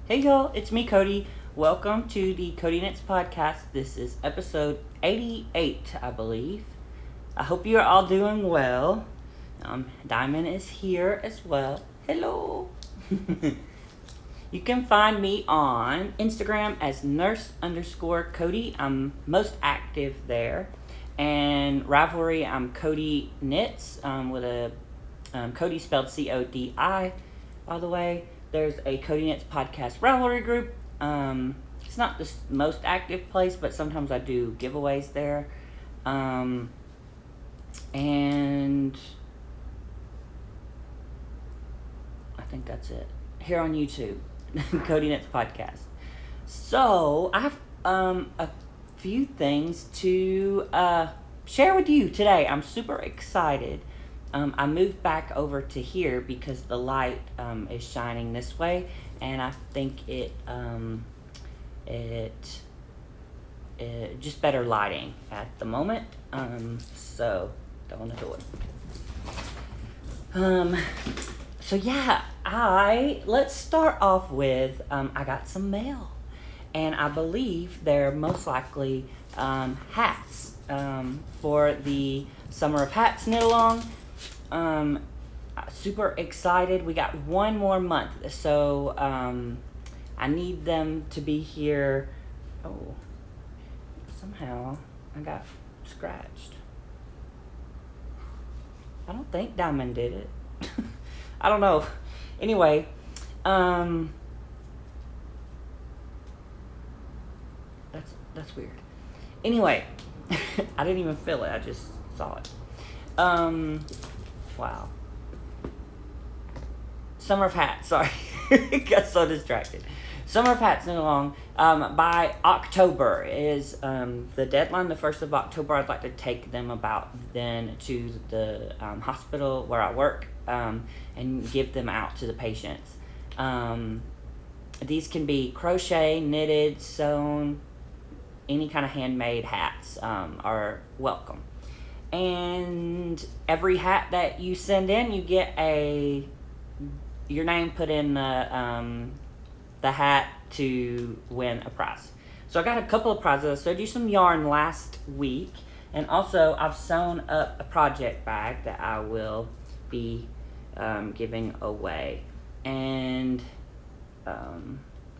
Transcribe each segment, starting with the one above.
Hey y'all, it's me, Cody. Welcome to the CodiKnits podcast. This is episode 88, I believe. I hope you're all doing well. Diamond is here as well. Hello. You can find me on Instagram as nurse_Cody. I'm most active there. And Ravelry, I'm CodiKnits with a Cody spelled Codi, by the way. There's a CodiKnits podcast Ravelry group. It's not the most active place, but sometimes I do giveaways there. And I think that's it. Here on YouTube, CodiKnits podcast. So I have a few things to share with you today. I'm super excited. I moved back over to here because the light is shining this way, and I think it just better lighting at the moment. So don't want to do it. So yeah, let's start off with I got some mail, and I believe they're most likely hats for the Summer of Hats knit along. Super excited. We got one more month, so I need them to be here. Oh, somehow I got scratched. I don't think Diamond did it. I don't know. Anyway, that's weird. Anyway, I didn't even feel it. I just saw it. Wow. Summer of Hats, sorry. Got so distracted. Summer of Hats knit along. By October is the deadline, the 1st of October. I'd like to take them about then to the hospital where I work and give them out to the patients. These can be crochet, knitted, sewn, any kind of handmade hats are welcome. And every hat that you send in, you get your name put in the hat to win a prize. So I got a couple of prizes. I sewed you some yarn last week, and also I've sewn up a project bag that I will be giving away. And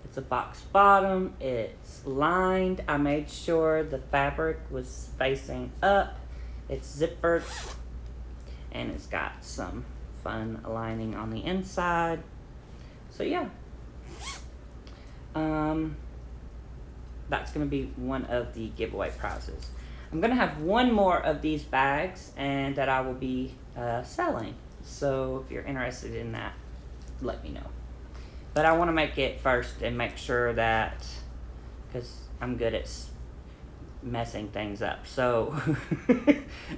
it's a box bottom. It's lined. I made sure the fabric was facing up. It's zippered, and it's got some fun lining on the inside. So yeah, that's going to be one of the giveaway prizes. I'm going to have one more of these bags, and that I will be selling. So if you're interested in that, let me know. But I want to make it first and make sure that, because I'm good at messing things up, so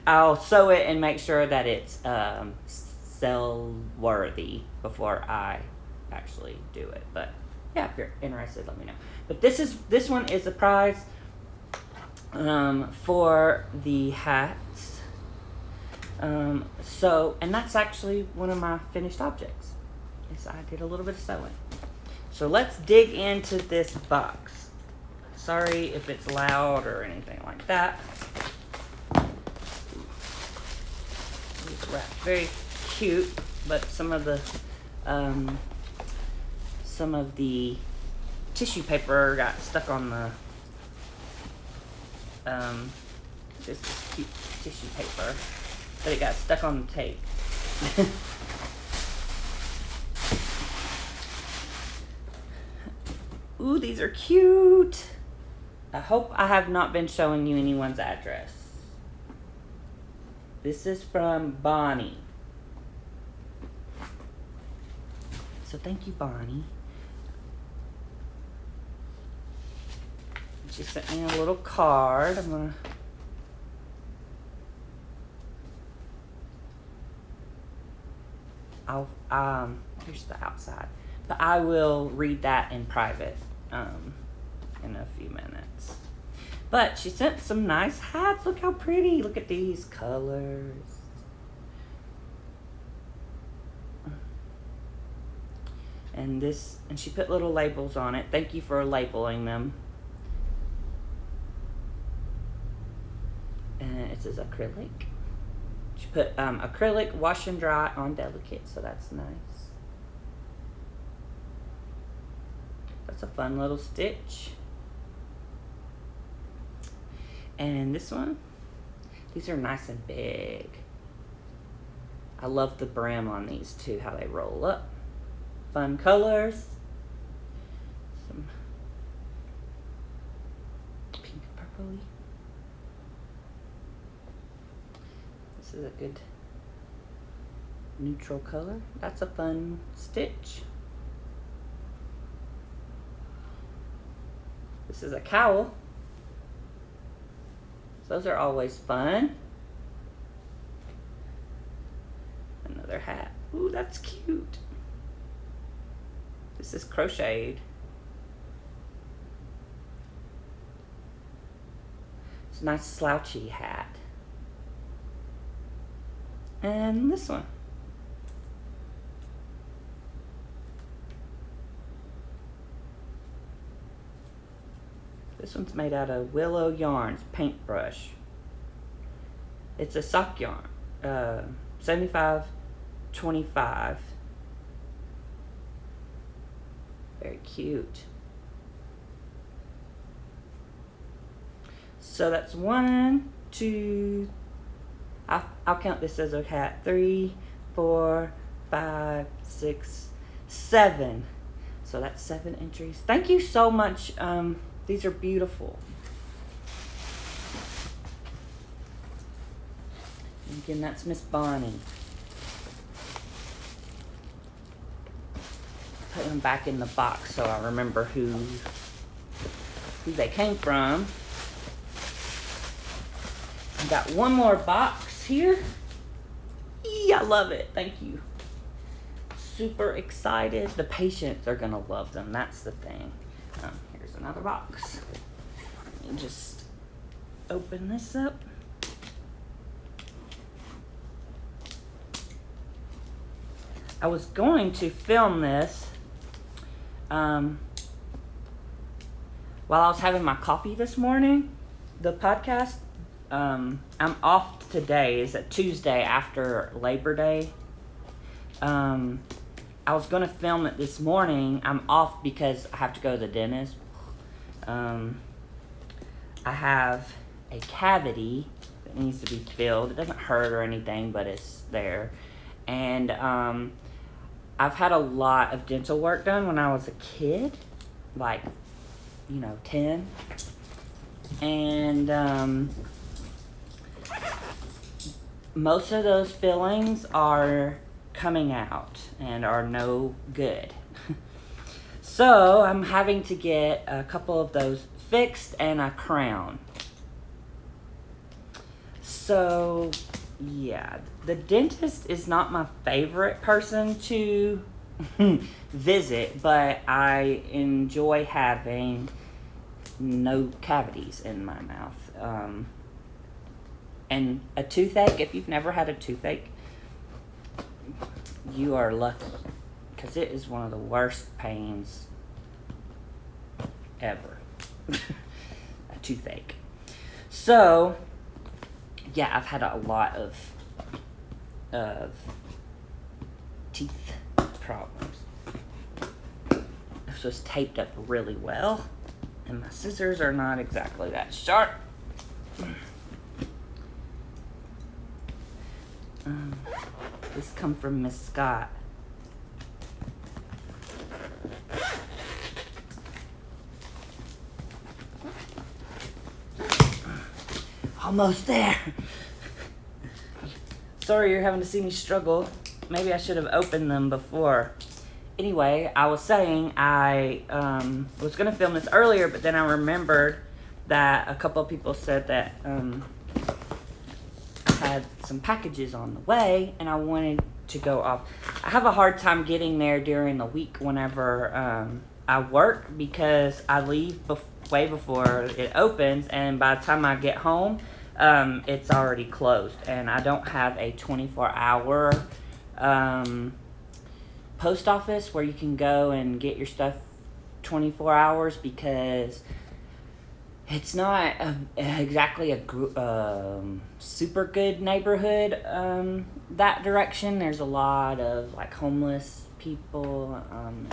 I'll sew it and make sure that it's sell worthy before I actually do it. But yeah, if you're interested, let me know. But this one is a prize for the hats. So, and that's actually one of my finished objects. Yes, I did a little bit of sewing. So let's dig into this box. Sorry if it's loud or anything like that. It's wrapped very cute, but some of the tissue paper got stuck on the this is cute tissue paper, but it got stuck on the tape. Ooh, these are cute. I hope I have not been showing you anyone's address. This is from Bonnie. So thank you, Bonnie. She sent me a little card. Here's the outside. But I will read that in private in a few minutes. But she sent some nice hats. Look how pretty. Look at these colors. And she put little labels on it. Thank you for labeling them. And it says acrylic. She put acrylic, wash and dry on delicate, so that's nice. That's a fun little stitch. And this one, these are nice and big. I love the brim on these too, how they roll up. Fun colors. Some pink purpley. This is a good neutral color. That's a fun stitch. This is a cowl. Those are always fun. Another hat. Ooh, that's cute. This is crocheted. It's a nice slouchy hat. And this one. This one's made out of Willow Yarns paintbrush. It's a sock yarn. 75/25. Very cute. So that's 1, 2, I'll count this as a hat. 3, 4, 5, 6, 7. So that's 7 entries. Thank you so much. These are beautiful. And again, that's Miss Bonnie. Put them back in the box so I remember who they came from. I got one more box here. I love it. Thank you. Super excited. The patients are gonna love them. That's the thing. Here's another box. Let me just open this up. I was going to film this while I was having my coffee this morning, the podcast. I'm off today. It's a Tuesday after Labor Day. I was going to film it this morning. I'm off because I have to go to the dentist. I have a cavity that needs to be filled. It doesn't hurt or anything, but it's there. And I've had a lot of dental work done when I was a kid, like, 10. And most of those fillings are coming out and are no good. So I'm having to get a couple of those fixed and a crown. So yeah, the dentist is not my favorite person to visit, but I enjoy having no cavities in my mouth. And a toothache, if you've never had a toothache, you are lucky, because it is one of the worst pains ever. A toothache. So yeah, I've had a lot of teeth problems. This was taped up really well, and my scissors are not exactly that sharp. This come from Miss Scott. Almost there. Sorry you're having to see me struggle. Maybe I should have opened them before. Anyway, I was saying I was going to film this earlier, but then I remembered that a couple of people said that I had some packages on the way, and I wanted to go off. I have a hard time getting there during the week whenever I work, because I leave way before it opens, and by the time I get home, it's already closed, and I don't have a 24-hour post office where you can go and get your stuff 24 hours, because it's not exactly a super good neighborhood that direction. There's a lot of like homeless people,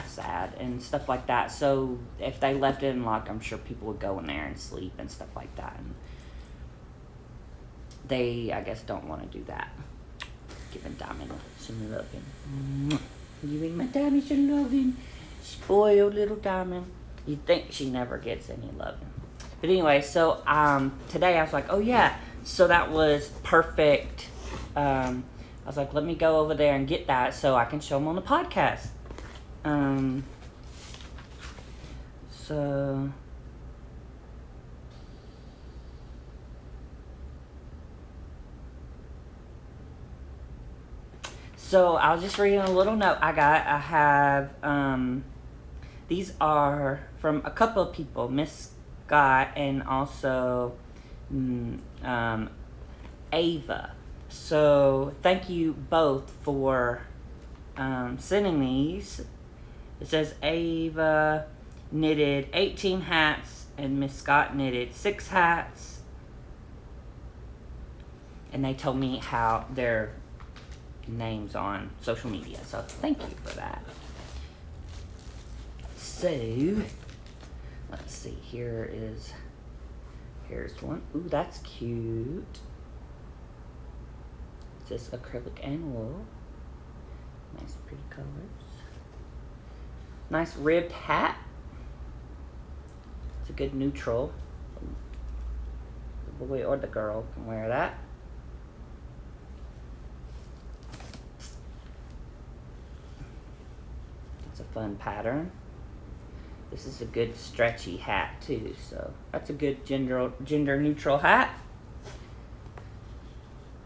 sad and stuff like that. So if they left it unlocked, I'm sure people would go in there and sleep and stuff like that. And they, I guess, don't want to do that. Giving Diamond some loving. Giving my Diamond some loving. Spoiled little Diamond. You'd think she never gets any loving. But anyway, so today I was like, oh yeah, so that was perfect. I was like, let me go over there and get that so I can show them on the podcast. So I was just reading a little note I have, these are from a couple of people, Miss Scott and also Ava. So thank you both for sending these. It says Ava knitted 18 hats and Miss Scott knitted 6 hats. And they told me how their names on social media. So thank you for that. So let's see. Here's one. Ooh, that's cute. It's just acrylic and wool. Nice pretty colors. Nice ribbed hat. It's a good neutral. The boy or the girl can wear that. It's a fun pattern. This is a good stretchy hat too, so that's a good gender neutral hat.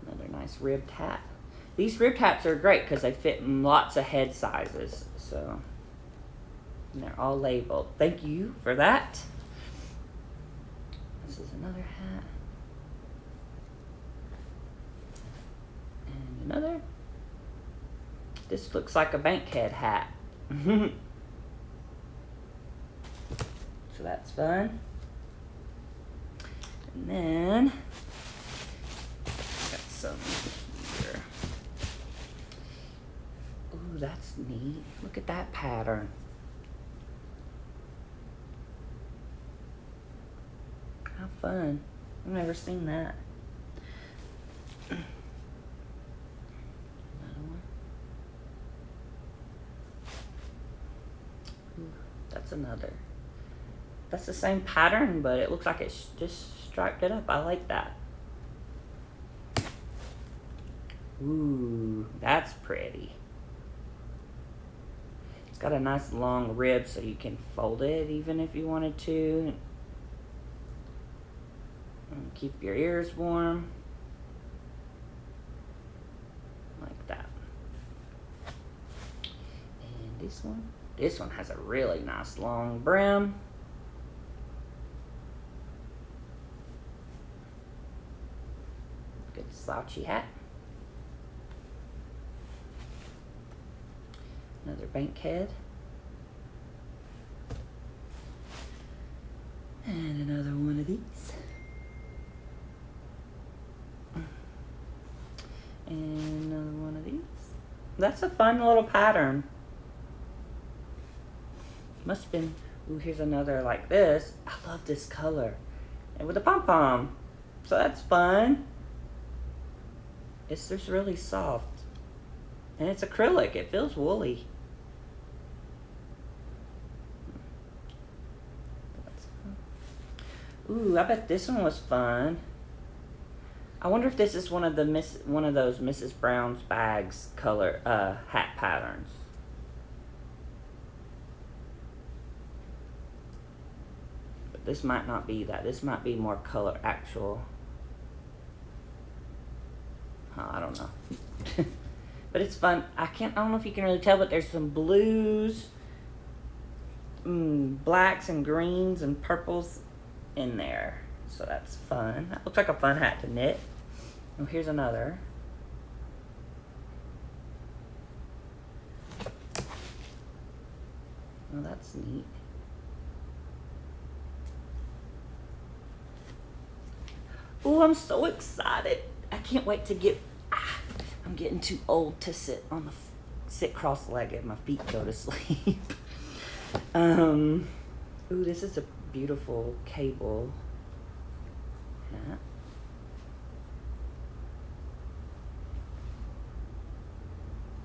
Another nice ribbed hat. These ribbed hats are great because they fit in lots of head sizes, so and they're all labeled. Thank you for that. This is another hat. And another. This looks like a bankhead hat. So that's fun. And then got some here. Ooh, that's neat. Look at that pattern. How fun. I've never seen that. Another one. Ooh, that's another. That's the same pattern, but it looks like it's just striped it up. I like that. Ooh, that's pretty. It's got a nice long rib so you can fold it even if you wanted to. And keep your ears warm. Like that. And this one? This one has a really nice long brim. Good slouchy hat. Another bankhead. And another one of these. And another one of these. That's a fun little pattern. Must have been, ooh, here's another like this. I love this color. And with a pom-pom. So that's fun. It's just really soft. And it's acrylic. It feels woolly. Ooh, I bet this one was fun. I wonder if this is one of those Mrs. Brown's bags color hat patterns. But this might not be that. This might be more color actual. I don't know. But it's fun. I don't know if you can really tell, but there's some blues, blacks and greens and purples in there. So that's fun. That looks like a fun hat to knit. Oh, here's another. Oh, that's neat. Oh, I'm so excited. I can't wait to get, I'm getting too old to sit cross-legged. My feet go to sleep. Ooh, this is a beautiful cable hat.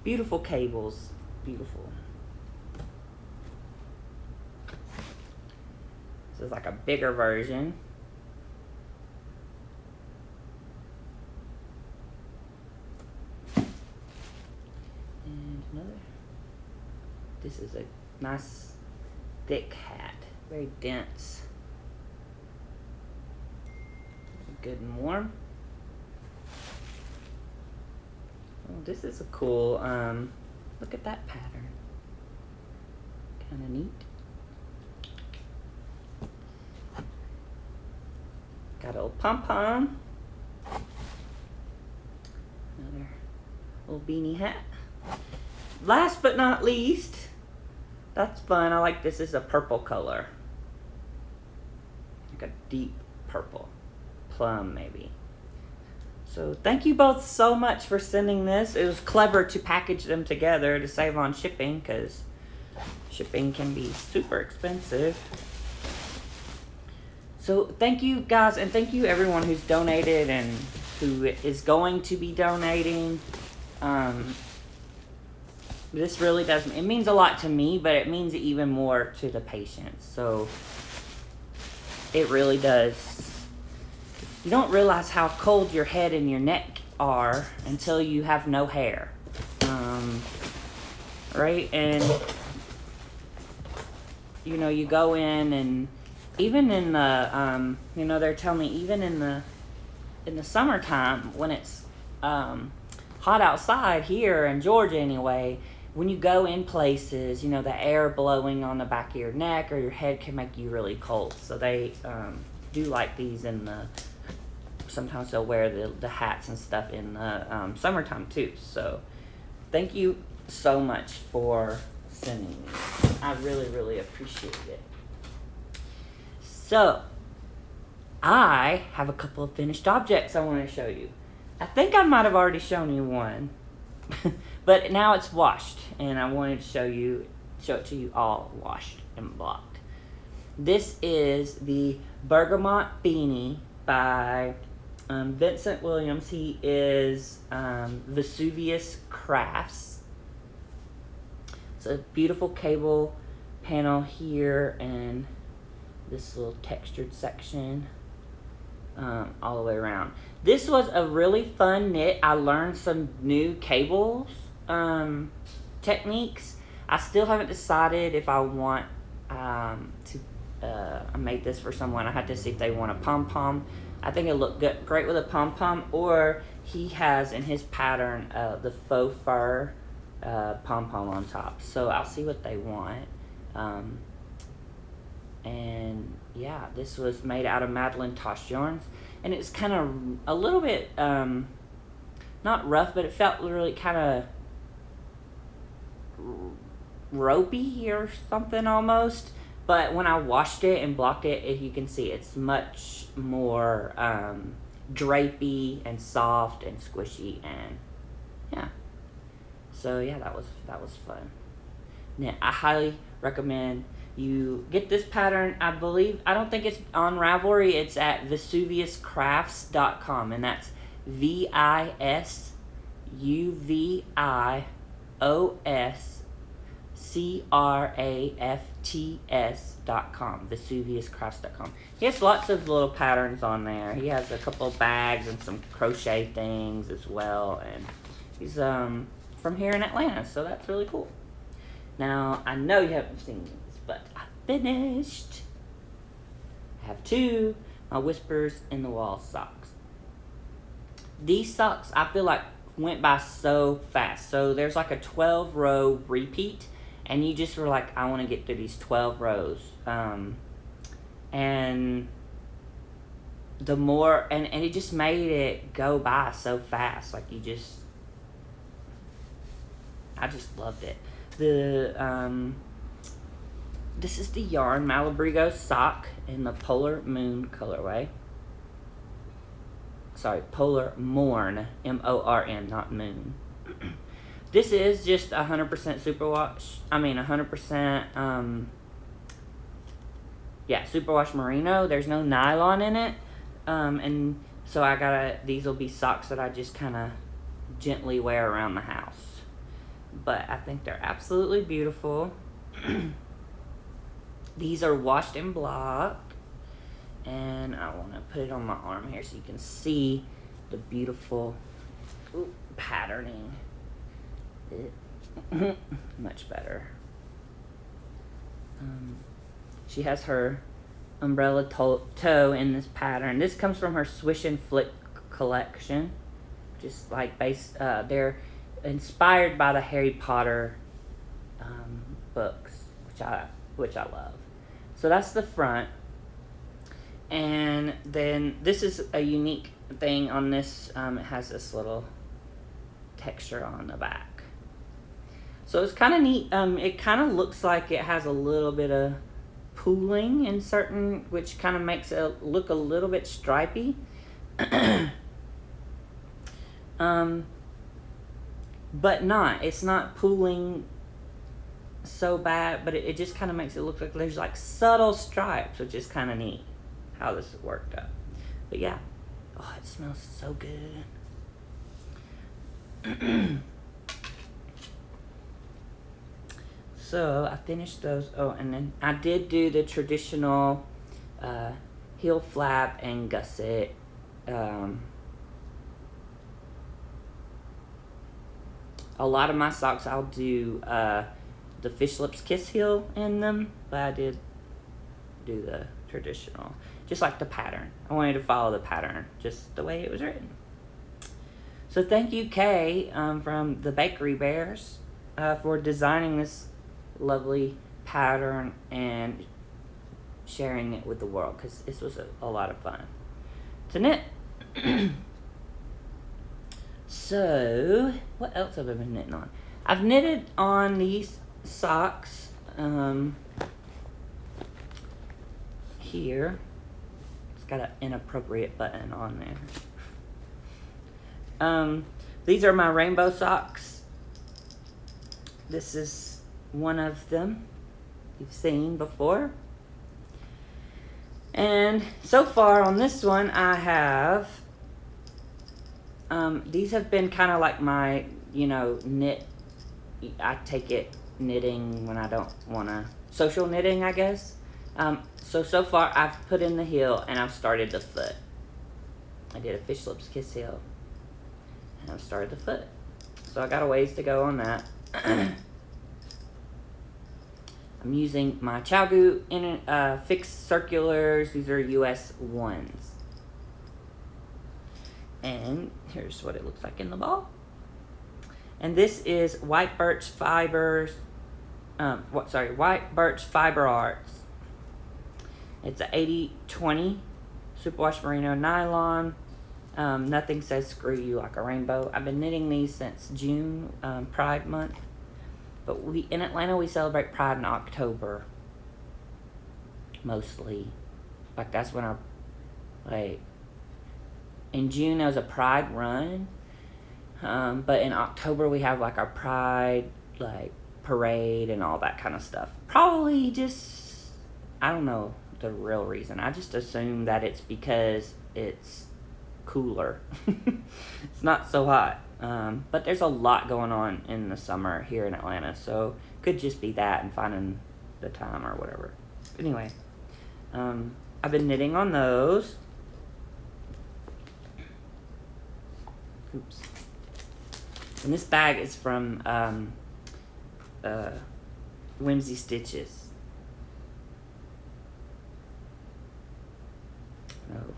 Beautiful cables, beautiful. This is like a bigger version. And another. This is a nice thick hat, very dense. Good and warm. Oh, this is a cool, look at that pattern. Kind of neat. Got a little pom-pom. Another little beanie hat. Last but not least, that's fun. I like this. This is a purple color. Like a deep purple. Plum, maybe. So thank you both so much for sending this. It was clever to package them together to save on shipping, because shipping can be super expensive. So thank you guys, and thank you everyone who's donated and who is going to be donating. This really doesn't, it means a lot to me, but it means even more to the patients. So it really does. You don't realize how cold your head and your neck are until you have no hair. Right? And, you know, you go in and even in the, you know, they're telling me even in the summertime when it's hot outside here in Georgia anyway, when you go in places, you know, the air blowing on the back of your neck or your head can make you really cold. So they do like these in the, sometimes they'll wear the hats and stuff in the summertime too. So thank you so much for sending these. I really, really appreciate it. So I have a couple of finished objects I want to show you. I think I might have already shown you one, but now it's washed, and I wanted to show it to you all washed and blocked. This is the Bergamot Beanie by Vincent Williams. He is Vesuvius Crafts. It's a beautiful cable panel here, and this little textured section all the way around. This was a really fun knit. I learned some new cables techniques. I still haven't decided if I want to I made this for someone. I had to see if they want a pom-pom. I think it looked great with a pom-pom, or he has in his pattern the faux fur pom-pom on top. So I'll see what they want. And yeah, this was made out of Madeline Tosh yarns, and it's kind of a little bit not rough, but it felt really kind of ropey or something almost. But when I washed it and blocked it, you can see it's much more drapey and soft and squishy, and yeah. So yeah, that was fun. Now, I highly recommend you get this pattern. I don't think it's on Ravelry. It's at VesuviusCrafts.com, and that's VisuviusCrafts.com. VesuviusCrafts.com. He has lots of little patterns on there. He has a couple of bags and some crochet things as well, and he's from here in Atlanta, so that's really cool. Now, I know you haven't seen these, but I finished. I have two, my Whispers in the Wall socks. These socks, I feel like, went by so fast. So there's like a 12-row repeat, and you just were like, I want to get through these 12 rows. And the more, and it just made it go by so fast. Like I just loved it. this is the yarn Malabrigo sock in the Polar Moon colorway. Sorry, Polar Morn, M-O-R-N, not moon. This is just 100% superwash. I mean, 100%, yeah, superwash merino. There's no nylon in it. And so these will be socks that I just kind of gently wear around the house. But I think they're absolutely beautiful. These are washed in block. And I want to put it on my arm here so you can see the beautiful patterning. Much better. She has her umbrella toe in this pattern. This comes from her Swish and Flick collection. Just like they're inspired by the Harry Potter books, which I love. So that's the front. And then this is a unique thing on this. It has this little texture on the back. So it's kind of neat. It kind of looks like it has a little bit of pooling in certain, which kind of makes it look a little bit stripy. But it's not pooling so bad, but it just kind of makes it look like there's like subtle stripes, which is kind of neat how this worked out. But yeah, oh, it smells so good. So I finished those. Oh, and then I did do the traditional heel flap and gusset. A lot of my socks I'll do the fish lips kiss heel in them, but I did do the traditional, just like the pattern. I wanted to follow the pattern just the way it was written. So thank you, Kay, from the Bakery Bears, for designing this lovely pattern and sharing it with the world, because this was a lot of fun to knit. So what else have I been knitting on? I've knitted on these socks here. It's got an inappropriate button on there. These are my rainbow socks. This is one of them you've seen before. And so far on this one, I have, these have been kind of like my, knit. I take it knitting when I don't want to, social knitting, I guess. So far I've put in the heel and I've started the foot. I did a fish lips kiss heel and I've started the foot. So I got a ways to go on that. I'm using my ChowGoo fixed circulars. These are US 1s. And here's what it looks like in the ball. And this is White Birch Fibers. White Birch Fiber Arts. It's a 80/20 superwash merino nylon. Nothing says screw you like a rainbow. I've been knitting these since June, Pride Month. But in Atlanta, we celebrate Pride in October. Mostly. Like, that's when in June, there was a Pride run. But in October, we have, our Pride, parade and all that kind of stuff. Probably just, I don't know the real reason. I just assume that it's because it's cooler. It's not so hot. But there's a lot going on in the summer here in Atlanta, so could just be that and finding the time or whatever. Anyway, I've been knitting on those. Oops. And this bag is from Whimsy Stitches. Oh.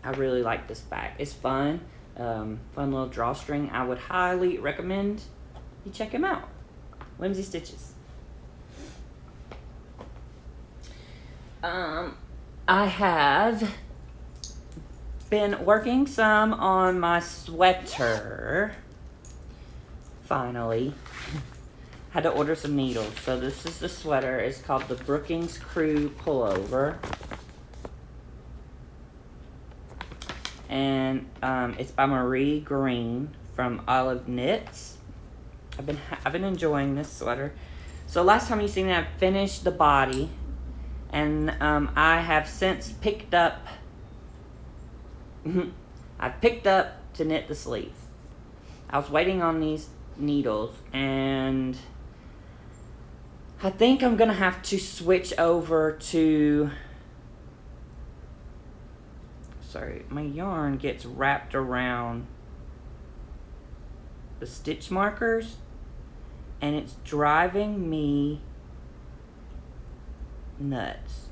I really like this bag. It's fun. Fun little drawstring. I would highly recommend you check him out. Whimsy Stitches. I have been working some on my sweater. Finally. had to order some needles. So this is the sweater. It's called the Brookings Crew Pullover. And it's by Marie Green from CodiKnits. I've been enjoying this sweater. So last time you seen it, I finished the body, and I have since picked up. I've picked up to knit the sleeves. I was waiting on these needles, and I think I'm gonna have to switch over to. Sorry, my yarn gets wrapped around the stitch markers, and it's driving me nuts.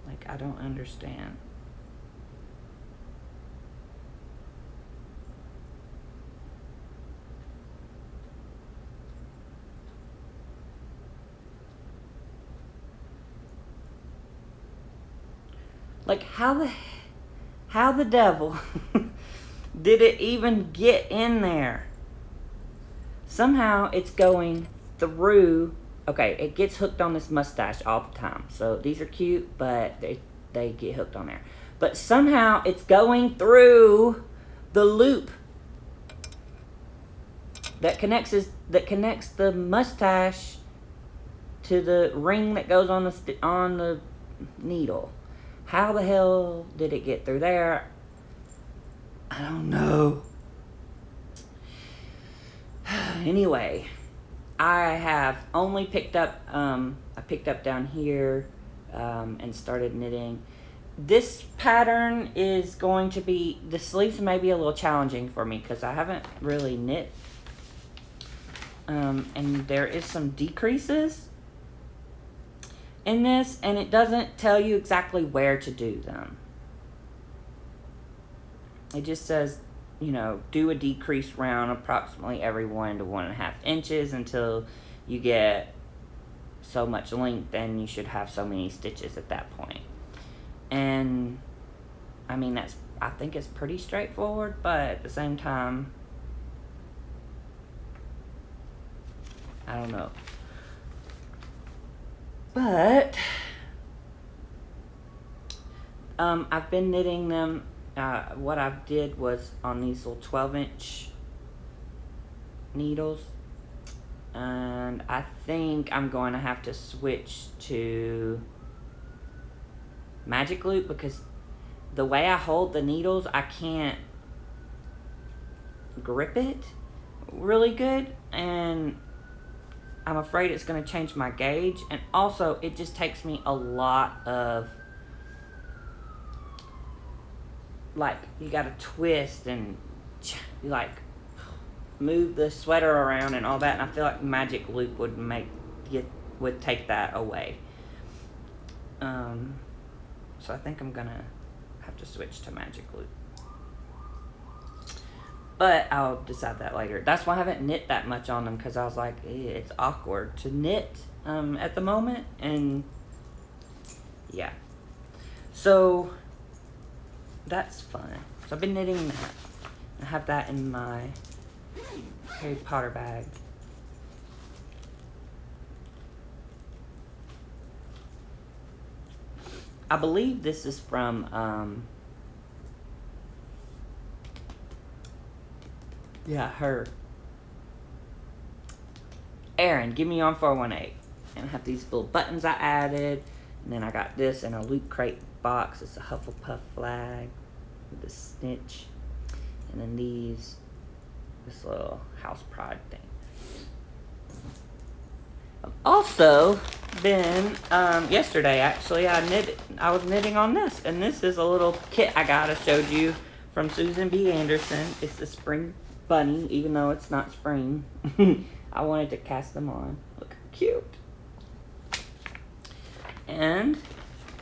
Like, I don't understand. Like, how the devil did it even get in there? Somehow it's going through. Okay, it gets hooked on this mustache all the time. So these are cute, but they get hooked on there. But somehow it's going through the loop that connects the mustache to the ring that goes on the needle. How the hell did it get through there? I don't know. Anyway, I have only picked up, I picked up down here and started knitting. This pattern is going to be, the sleeves may be a little challenging for me because I haven't really knit. And there is some decreases in this, and it doesn't tell you exactly where to do them. It just says, you know, do a decrease round approximately every 1 to 1.5 inches until you get so much length, and you should have so many stitches at that point. And I mean, I think it's pretty straightforward, but at the same time, I don't know. But I've been knitting them. What I did was on these little 12-inch needles, and I think I'm going to have to switch to magic loop because the way I hold the needles, I can't grip it really good, and I'm afraid it's going to change my gauge. And also, it just takes me a lot of, like, you got to twist and, like, move the sweater around and all that. And I feel like magic loop would take that away. So I think I'm going to have to switch to magic loop. But I'll decide that later. That's why I haven't knit that much on them, because I was like, it's awkward to knit at the moment. And yeah. So that's fun. So I've been knitting that. I have that in my Harry Potter bag. I believe this is from yeah, her. Erin, give me on 418. And I have these little buttons I added. And then I got this in a Loot Crate box. It's a Hufflepuff flag with a snitch. And then this little house pride thing. I've also been, yesterday actually, I was knitting on this. And this is a little kit I got. I showed you from Susan B. Anderson. It's the spring bunny, even though it's not spring. I wanted to cast them on. Look how cute. And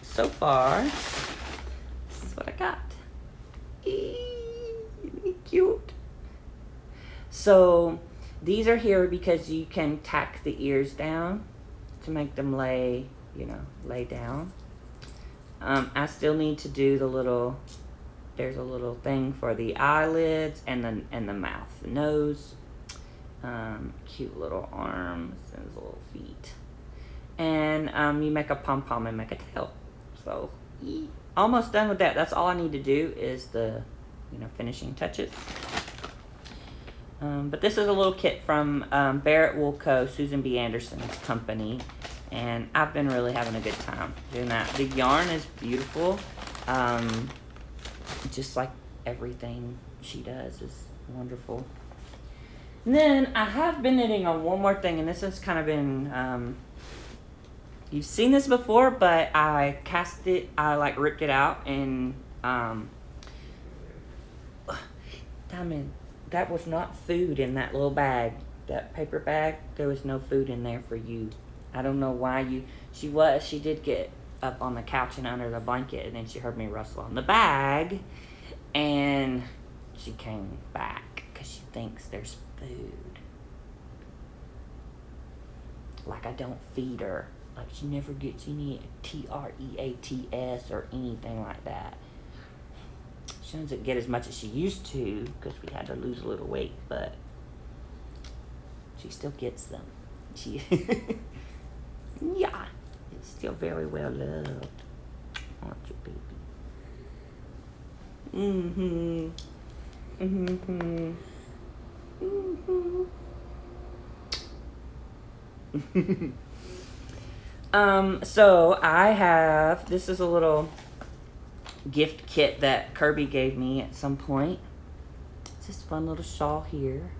so far, this is what I got. Cute. So these are here because you can tack the ears down to make them lay down. I still need to do the little, there's a little thing for the eyelids and the mouth, the nose, cute little arms and his little feet. And you make a pom-pom and make a tail. So, almost done with that. That's all I need to do is the, finishing touches. But this is a little kit from Barrett Wool Co., Susan B. Anderson's company. And I've been really having a good time doing that. The yarn is beautiful. Just like everything she does is wonderful. And then I have been knitting on one more thing, and this has kind of been, you've seen this before, but I cast it, I like ripped it out, and, Diamond, that was not food in that little bag, that paper bag. There was no food in there for you. I don't know why she did get up on the couch and under the blanket, and then she heard me rustle on the bag, and she came back because she thinks there's food. Like I don't feed her. Like she never gets any TREATS or anything like that. She doesn't get as much as she used to because we had to lose a little weight, but she still gets them. Yeah, it's still very well loved. Aren't you, baby? So I have, this is a little gift kit that Kirby gave me at some point. It's this fun little shawl here.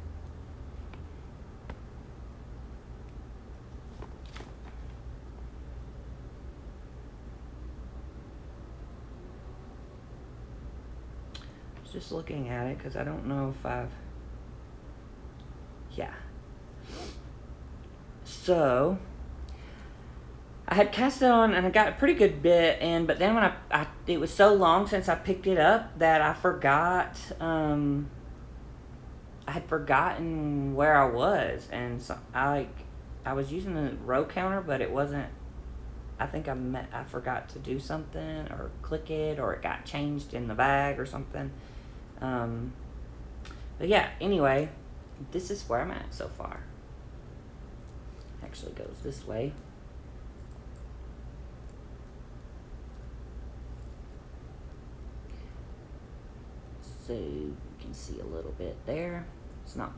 Just looking at it because I don't know if yeah. So I had cast it on and I got a pretty good bit in, but then when it was so long since I picked it up that I forgot, I had forgotten where I was, and so I was using the row counter, but it wasn't, I think I forgot to do something or click it, or it got changed in the bag or something. But yeah, anyway, this is where I'm at so far. Actually goes this way. So you can see a little bit there. It's not,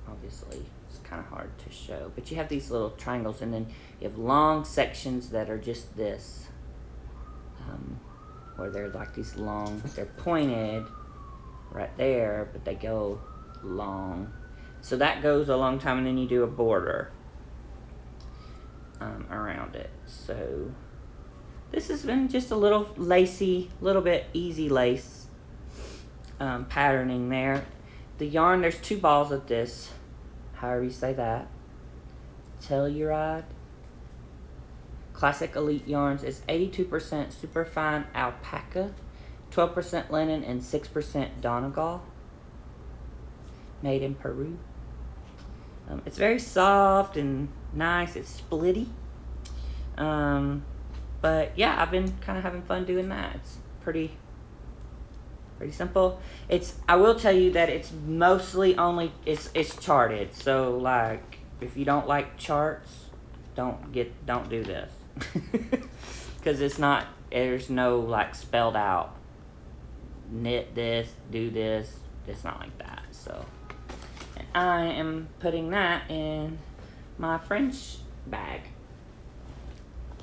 obviously, it's kind of hard to show, but you have these little triangles, and then you have long sections that are just this, where they're like these long, they're pointed right there, but they go long. So that goes a long time, and then you do a border around it. So this has been just a little lacy, little bit easy lace patterning there. The yarn, there's 2 balls of this, however you say that. Telluride Classic Elite Yarns is 82% superfine alpaca, 12% linen, and 6% Donegal. Made in Peru. It's very soft and nice. It's splitty. But yeah, I've been kind of having fun doing that. It's pretty simple. I will tell you that it's mostly only, it's charted. So like, if you don't like charts, don't do this. Because there's no like spelled out, knit this, do this. It's not like that. So I am putting that in my French bag.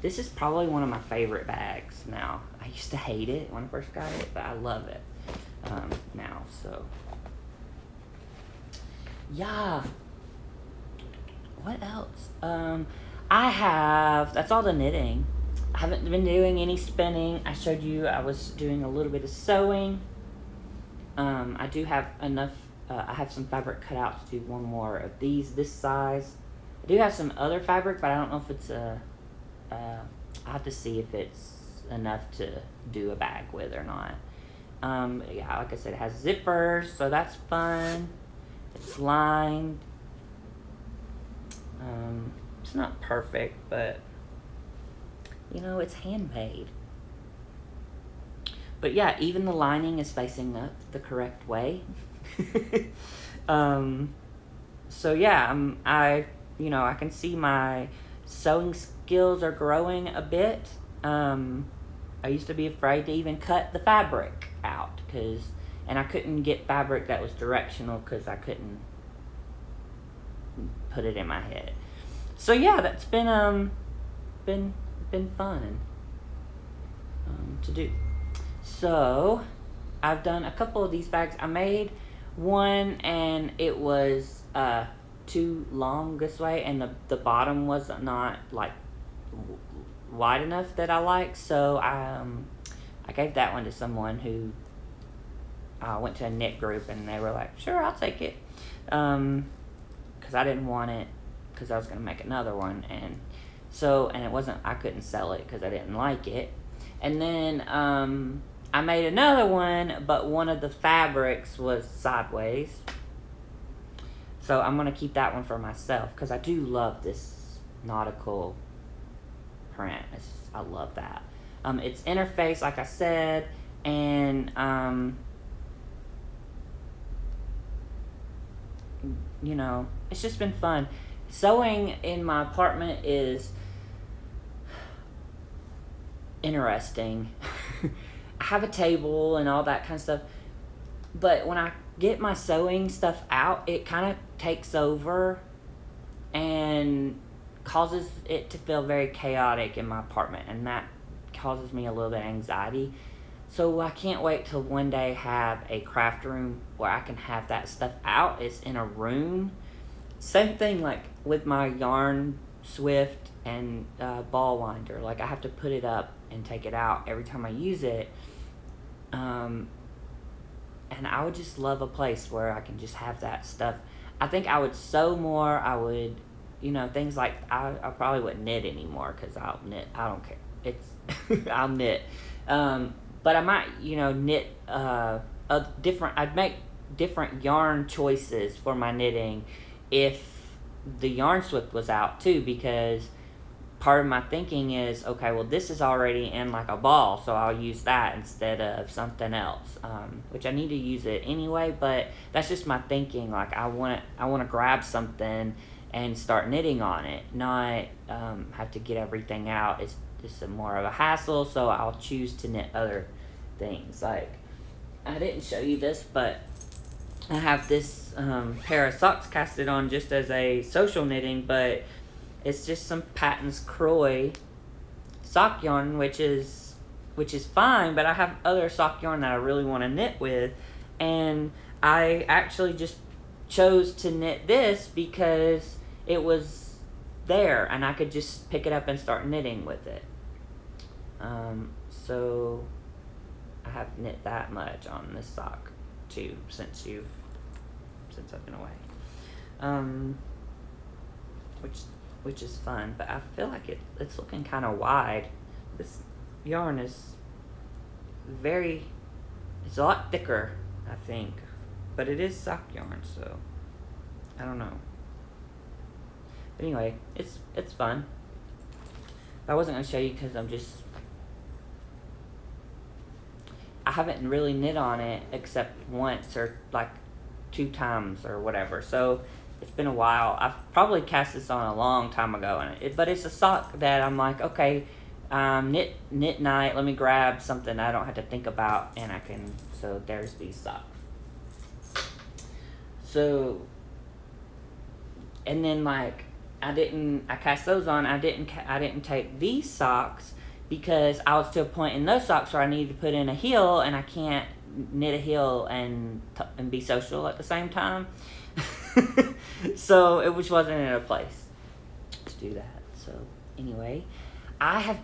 This is probably one of my favorite bags now. I used to hate it when I first got it, but I love it now. So yeah. What else? That's all the knitting. I haven't been doing any spinning. I showed you I was doing a little bit of sewing. I do have enough, I have some fabric cut out to do one more of these, this size. I do have some other fabric, but I don't know if it's I have to see if it's enough to do a bag with or not. Yeah, like I said, it has zippers, so that's fun. It's lined. It's not perfect, but it's handmade. But yeah, even the lining is facing up the correct way. So yeah, I can see my sewing skills are growing a bit. I used to be afraid to even cut the fabric out and I couldn't get fabric that was directional because I couldn't put it in my head. So yeah, that's been fun to do. So I've done a couple of these bags. I made one and it was too long this way, and the bottom was not like wide enough that I like. So I gave that one to someone who went to a knit group, and they were like, "Sure, I'll take it," because I didn't want it because I was gonna make another one, and it wasn't. I couldn't sell it because I didn't like it, and then I made another one, but one of the fabrics was sideways. So I'm going to keep that one for myself because I do love this nautical print. I love that. It's interface, like I said, and it's just been fun. Sewing in my apartment is interesting. I have a table and all that kind of stuff, but when I get my sewing stuff out, it kind of takes over and causes it to feel very chaotic in my apartment, and that causes me a little bit of anxiety. So I can't wait till one day have a craft room where I can have that stuff out. It's in a room. Same thing like with my yarn swift and ball winder. Like I have to put it up and take it out every time I use it. And I would just love a place where I can just have that stuff. I think I would sew more. I would, things like, I probably wouldn't knit anymore because I'll knit. I don't care. I'll knit. But I might, knit I'd make different yarn choices for my knitting if the yarn swift was out too, because part of my thinking is, okay, well, this is already in like a ball, so I'll use that instead of something else, which I need to use it anyway, but that's just my thinking. Like I want to grab something and start knitting on it, not have to get everything out. It's just more of a hassle, so I'll choose to knit other things. Like, I didn't show you this, but I have this pair of socks casted on just as a social knitting, but it's just some Patton's Croy sock yarn, which is fine, but I have other sock yarn that I really want to knit with, and I actually just chose to knit this because it was there, and I could just pick it up and start knitting with it. So I have knit that much on this sock too since I've been away, which is fun, but I feel like it's looking kind of wide. This yarn is it's a lot thicker, I think, but it is sock yarn, so I don't know. But anyway, it's fun. I wasn't gonna show you because I haven't really knit on it except once or like 2 times or whatever, so it's been a while. I've probably cast this on a long time ago, but it's a sock that I'm like, okay, knit night, let me grab something I don't have to think about, and I can, so there's these socks. So, and then like, I cast those on, I didn't take these socks because I was to a point in those socks where I needed to put in a heel, and I can't knit a heel and be social at the same time. So it wasn't in a place to do that. So anyway, I have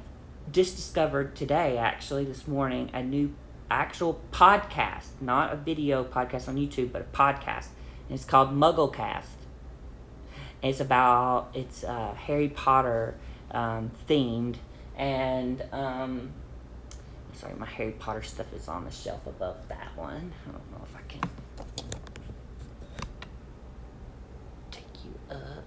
just discovered today, actually this morning, a new actual podcast, not a video podcast on YouTube, but a podcast, and it's called Mugglecast. It's Harry Potter themed, and sorry, my Harry Potter stuff is on the shelf above that one. I don't know if I can take you up,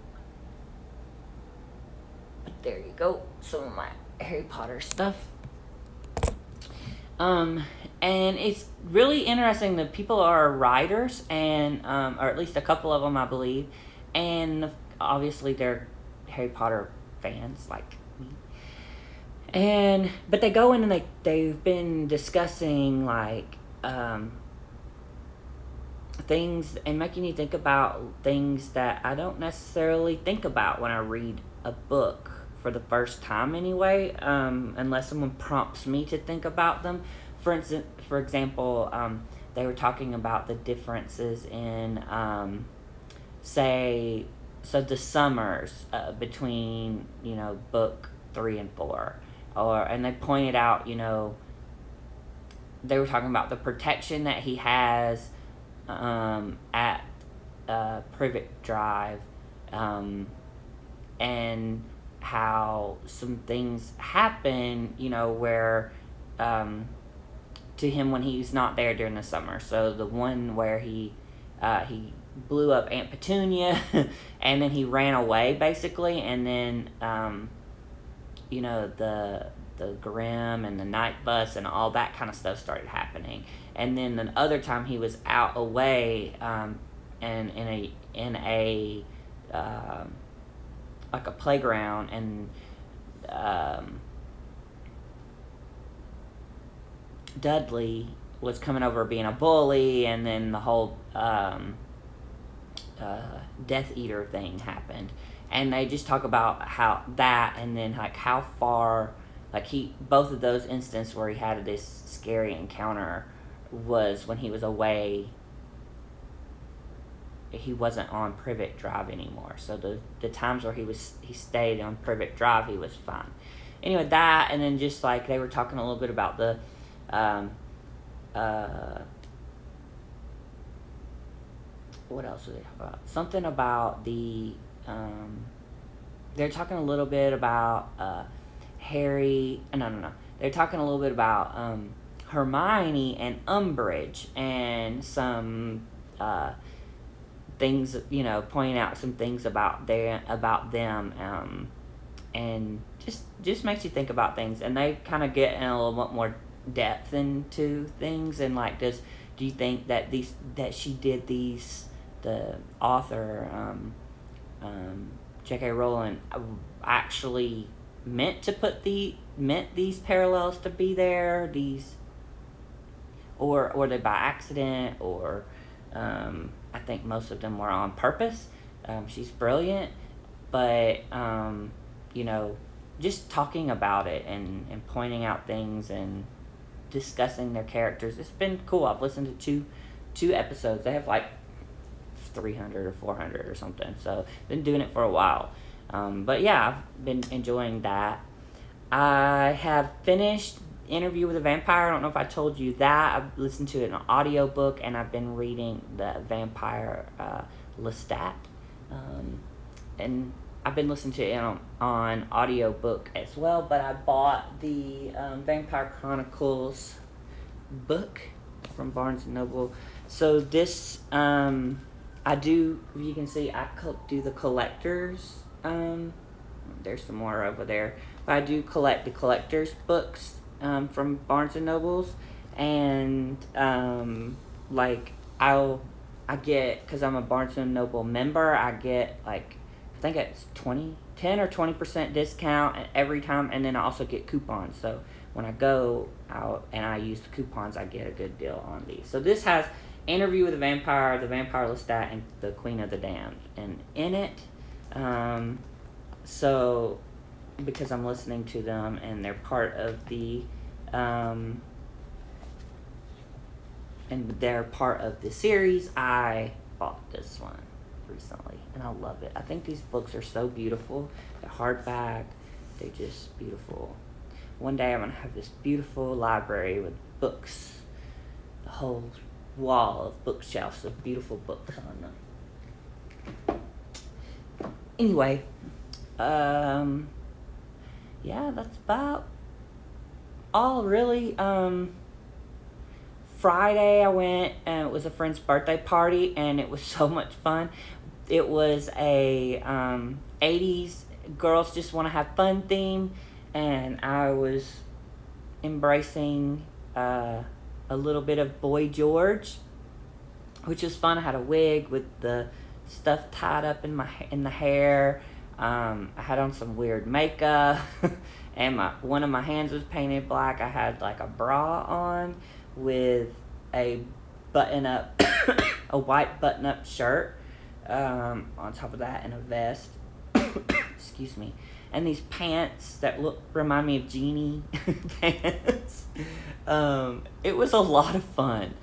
but there you go, some of my Harry Potter stuff. and it's really interesting that people are writers, and or at least a couple of them, I believe, and obviously they're Harry Potter fans like me. And but they go in and they've been discussing like things and making you think about things that I don't necessarily think about when I read a book for the first time anyway, unless someone prompts me to think about them. For example, they were talking about the differences in, say, so the summers between, book 3 and 4. And they pointed out, they were talking about the protection that he has at Privet Drive, and how some things happen, where to him when he's not there during the summer. So the one where he blew up Aunt Petunia, and then he ran away basically, and then the Grimm and the night bus and all that kind of stuff started happening. And then the other time he was out away, and in a like a playground, and Dudley was coming over being a bully, and then the whole Death Eater thing happened. And they just talk about how that, and then like how far, like both of those instances where he had this scary encounter was when he was away. He wasn't on Privet Drive anymore. So the times where he stayed on Privet Drive, he was fine. Anyway, that, and then just like they were talking a little bit about the what else were they talking about? Something about the they're talking a little bit about Harry. No. They're talking a little bit about Hermione and Umbridge, and some things, pointing out some things about them, and just makes you think about things. And they kind of get in a little bit more depth into things, and like, do you think that she did these, the author J.K. Rowling actually meant these parallels to be there, or they by accident, or I think most of them were on purpose. She's brilliant, but just talking about it and pointing out things and discussing their characters, it's been cool. I've listened to two episodes. They have like 300 or 400 or something, so been doing it for a while. But yeah, I've been enjoying that. I have finished Interview with a Vampire. I don't know if I told you that. I've listened to it in an audiobook, and I've been reading the Vampire Lestat, and I've been listening to it on audiobook as well. But I bought the Vampire Chronicles book from Barnes & Noble. So this, I do, you can see, I do the collectors. There's some more over there. But I do collect the collectors books from Barnes & Nobles. And, like, I get, because I'm a Barnes & Noble member, I get, like, I think it's 10 or 20% discount every time. And then I also get coupons. So when I go out and I use the coupons, I get a good deal on these. So this has Interview with a Vampire, the Vampire Lestat, and the Queen of the Damned, and in it. So because I'm listening to them and they're part of the and they're part of the series, I bought this one recently and I love it. I think these books are so beautiful. They're hardback. They're just beautiful. One day I'm gonna have this beautiful library with books, the whole wall of bookshelves of beautiful books on them. Anyway, yeah, that's about all really. Friday I went, and it was a friend's birthday party, and it was so much fun. It was a 80s girls just want to have fun theme, and I was embracing a little bit of Boy George, which was fun. I had a wig with the stuff tied up in the hair. I had on some weird makeup, and one of my hands was painted black. I had like a bra on with a button up, a white button up shirt on top of that, and a vest. Excuse me. And these pants that remind me of genie pants. It was a lot of fun.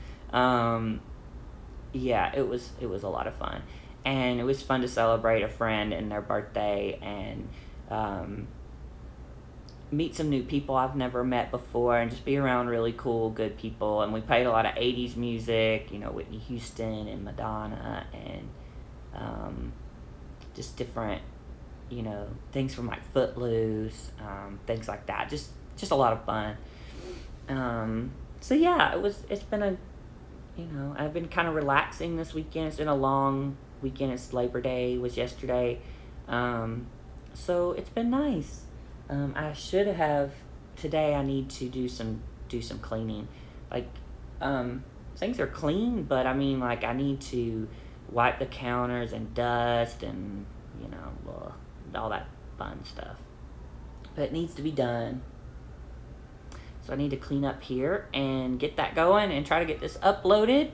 Yeah, it was a lot of fun, and it was fun to celebrate a friend and their birthday, and meet some new people I've never met before, and just be around really cool, good people. And we played a lot of 80s music, Whitney Houston and Madonna, and just different, things from like Footloose, things like that. Just a lot of fun. So yeah, it's been I've been kind of relaxing this weekend. It's been a long weekend. It's Labor Day was yesterday. So it's been nice. I should have today. I need to do some cleaning. Like, things are clean, but I mean, like, I need to wipe the counters and dust and all that fun stuff. But it needs to be done. So I need to clean up here and get that going and try to get this uploaded.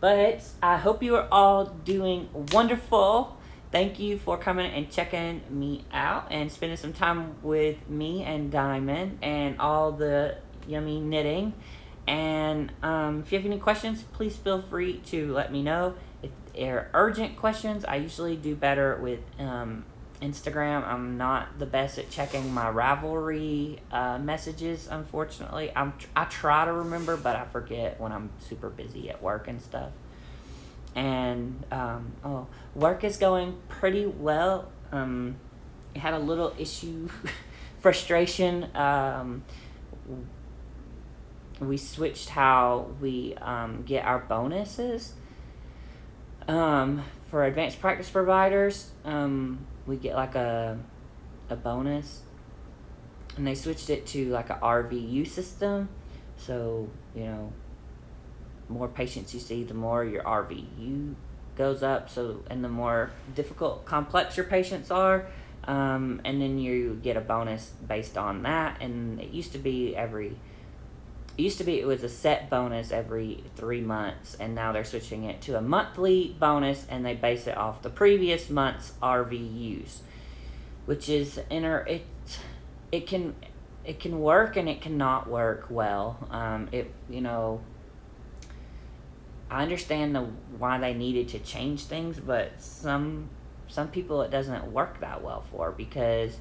But I hope you are all doing wonderful. Thank you for coming and checking me out and spending some time with me and Diamond and all the yummy knitting. And if you have any questions, please feel free to let me know. If they're urgent questions, I usually do better with Instagram. I'm not the best at checking my Ravelry messages, unfortunately. I try to remember, but I forget when I'm super busy at work and stuff. And work is going pretty well. It had a little issue, frustration. We switched how we get our bonuses for advanced practice providers. We get like a bonus, and they switched it to like a RVU system. So more patients you see, the more your RVU goes up. So, and the more difficult, complex your patients are, and then you get a bonus based on that. And it used to be it was a set bonus every 3 months, and now they're switching it to a monthly bonus, and they base it off the previous month's RVUs, which is it can work and it cannot work well. I understand why they needed to change things, but some people it doesn't work that well for, because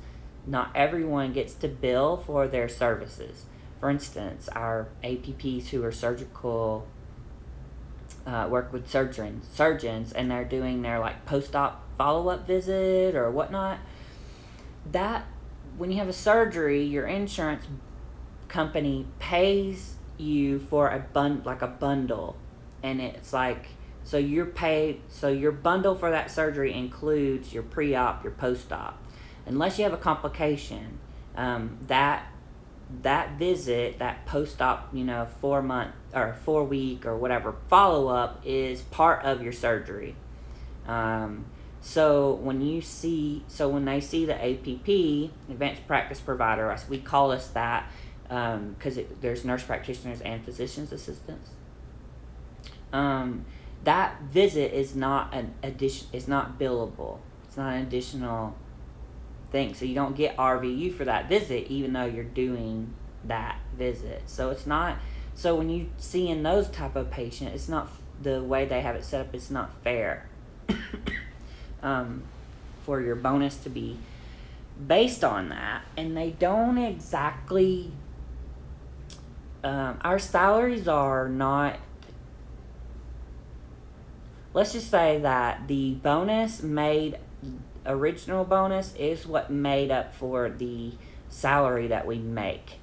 not everyone gets to bill for their services. For instance, our APPs who are surgical work with surgeons, and they're doing their like post-op follow-up visit or whatnot. That when you have a surgery, your insurance company pays you for a bundle, and it's like, so you're paid. So your bundle for that surgery includes your pre-op, your post-op, unless you have a complication. That visit, that post-op, 4 month or 4 week or whatever follow-up is part of your surgery. So when they see the APP, Advanced Practice Provider, we call us that because there's nurse practitioners and physician's assistants. That visit is not is not billable. It's not an additional thing. So you don't get RVU for that visit, even though you're doing that visit. So it's not. So when you see in those type of patients, it's not the way they have it set up. It's not fair for your bonus to be based on that, and they don't exactly. Our salaries are not. Let's just say that the original bonus is what made up for the salary that we make.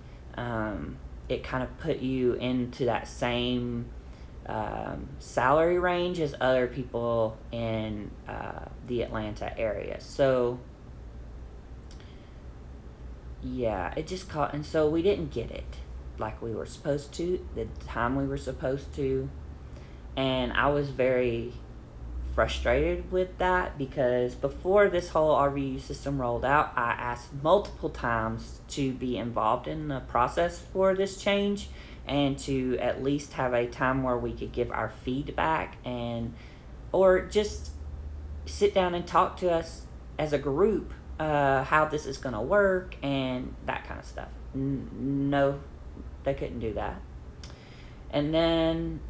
It kind of put you into that same salary range as other people in the Atlanta area. So yeah, it just caught, and so we didn't get it. like we were supposed to, the time we were supposed to. And I was very frustrated with that because before this whole RVU system rolled out, I asked multiple times to be involved in the process for this change and to at least have a time where we could give our feedback and or just sit down and talk to us as a group how this is going to work and that kind of stuff. No, they couldn't do that. And then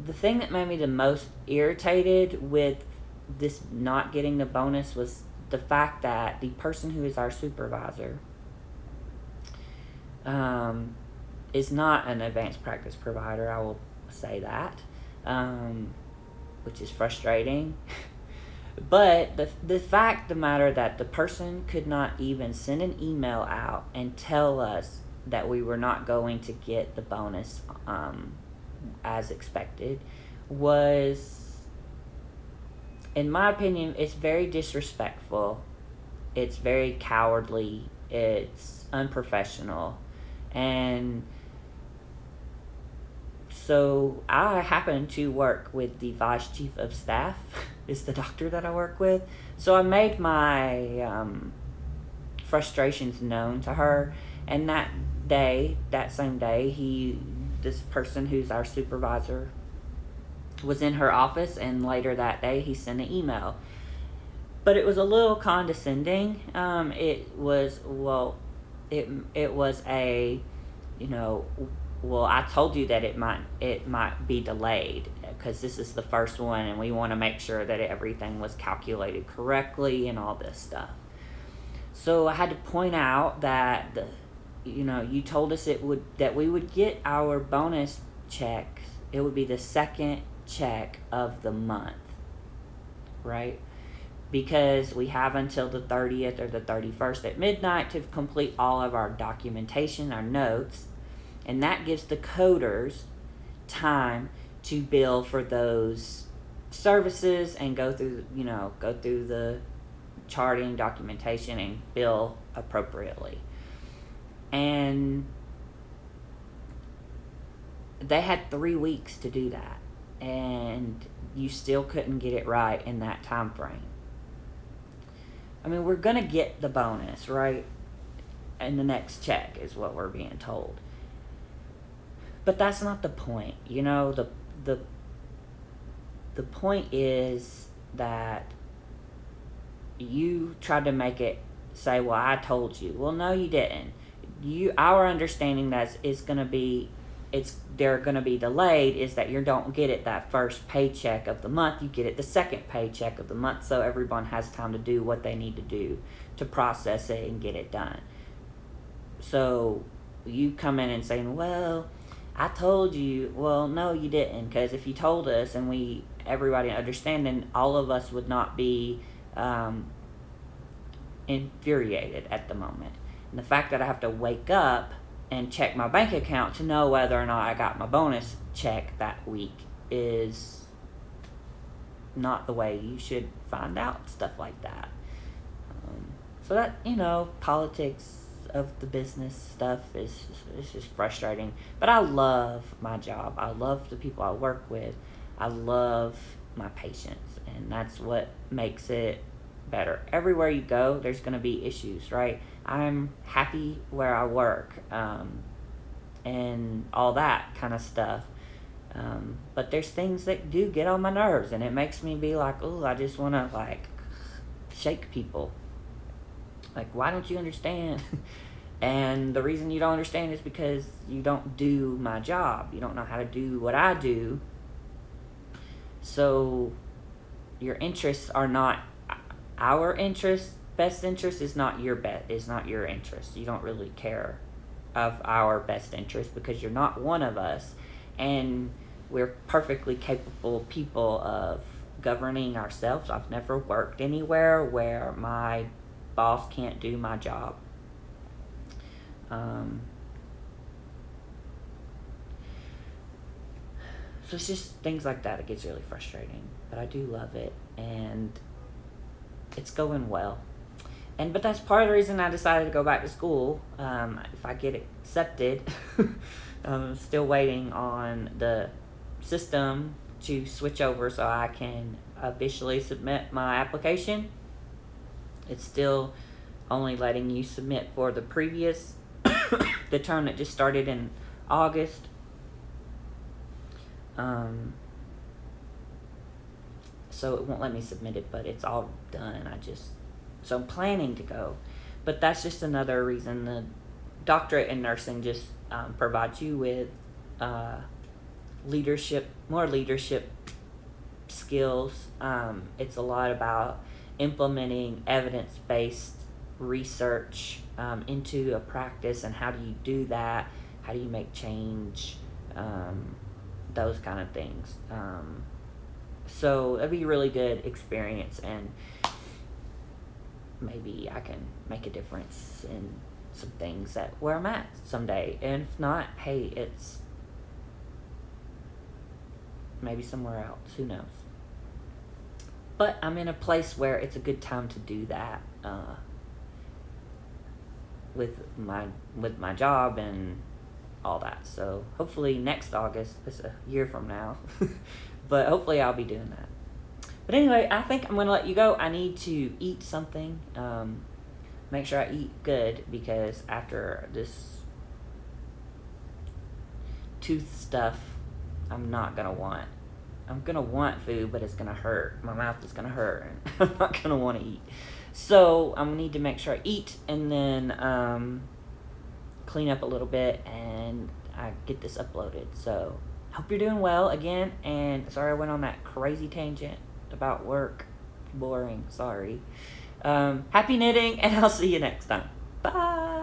the thing that made me the most irritated with this not getting the bonus was the fact that the person who is our supervisor is not an advanced practice provider. I will say that, which is frustrating. But the fact of the matter that the person could not even send an email out and tell us that we were not going to get the bonus as expected was, in my opinion, it's very disrespectful. It's very cowardly. It's unprofessional. And so I happen to work with the vice chief of staff, is the doctor that I work with. So I made my frustrations known to her. And that same day, this person who's our supervisor was in her office, and later that day he sent an email. But it was a little condescending. It was a, well, I told you that it might be delayed because this is the first one and we want to make sure that everything was calculated correctly and all this stuff. So I had to point out that you told us that we would get our bonus check. It would be the second check of the month, right? Because we have until the 30th or the 31st at midnight to complete all of our documentation, our notes, and that gives the coders time to bill for those services and go through the charting, documentation, and bill appropriately. And they had 3 weeks to do that, and you still couldn't get it right in that time frame. I mean, we're gonna get the bonus, right? And the next check is what we're being told. But that's not the point. The point is that you tried to make it say, well, I told you. Well, no, you didn't. Our understanding that they're gonna be delayed is that you don't get it that first paycheck of the month. You get it the second paycheck of the month, so everyone has time to do what they need to do to process it and get it done. So you come in and saying, well, I told you. Well, no, you didn't, because if you told us and everybody understand, then all of us would not be infuriated at the moment. And the fact that I have to wake up and check my bank account to know whether or not I got my bonus check that week is not the way you should find out stuff like that. So that, politics of the business stuff is just frustrating. But I love my job. I love the people I work with. I love my patients, and that's what makes it better. Everywhere you go, there's going to be issues, right? I'm happy where I work, and all that kind of stuff. But there's things that do get on my nerves, and it makes me be like, oh, I just want to shake people. Why don't you understand? And the reason you don't understand is because you don't do my job. You don't know how to do what I do. So your interests are not our interests. Best interest is not your interest. You don't really care of our best interest because you're not one of us, and we're perfectly capable people of governing ourselves. I've never worked anywhere where my boss can't do my job. So it's just things like that. It gets really frustrating, but I do love it, and it's going well. But that's part of the reason I decided to go back to school. If I get accepted, I'm still waiting on the system to switch over so I can officially submit my application. It's still only letting you submit for the previous, the term that just started in August. So it won't let me submit it, but it's all done. So I'm planning to go. But that's just another reason the doctorate in nursing just provides you with more leadership skills. It's a lot about implementing evidence-based research into a practice, and how do you do that? How do you make change? Those kind of things. So it'd be a really good experience, and maybe I can make a difference in some things where I'm at someday. And if not, hey, it's maybe somewhere else. Who knows? But I'm in a place where it's a good time to do that with my job and all that. So hopefully next August, it's a year from now, but hopefully I'll be doing that. But anyway, I think I'm going to let you go. I need to eat something. Make sure I eat good, because after this tooth stuff, I'm going to want food, but it's going to hurt. My mouth is going to hurt, and I'm not going to want to eat. So I need to make sure I eat, and then clean up a little bit, and I get this uploaded. So hope you're doing well again, and sorry I went on that crazy tangent about work. Boring, sorry. Happy knitting, and I'll see you next time. Bye.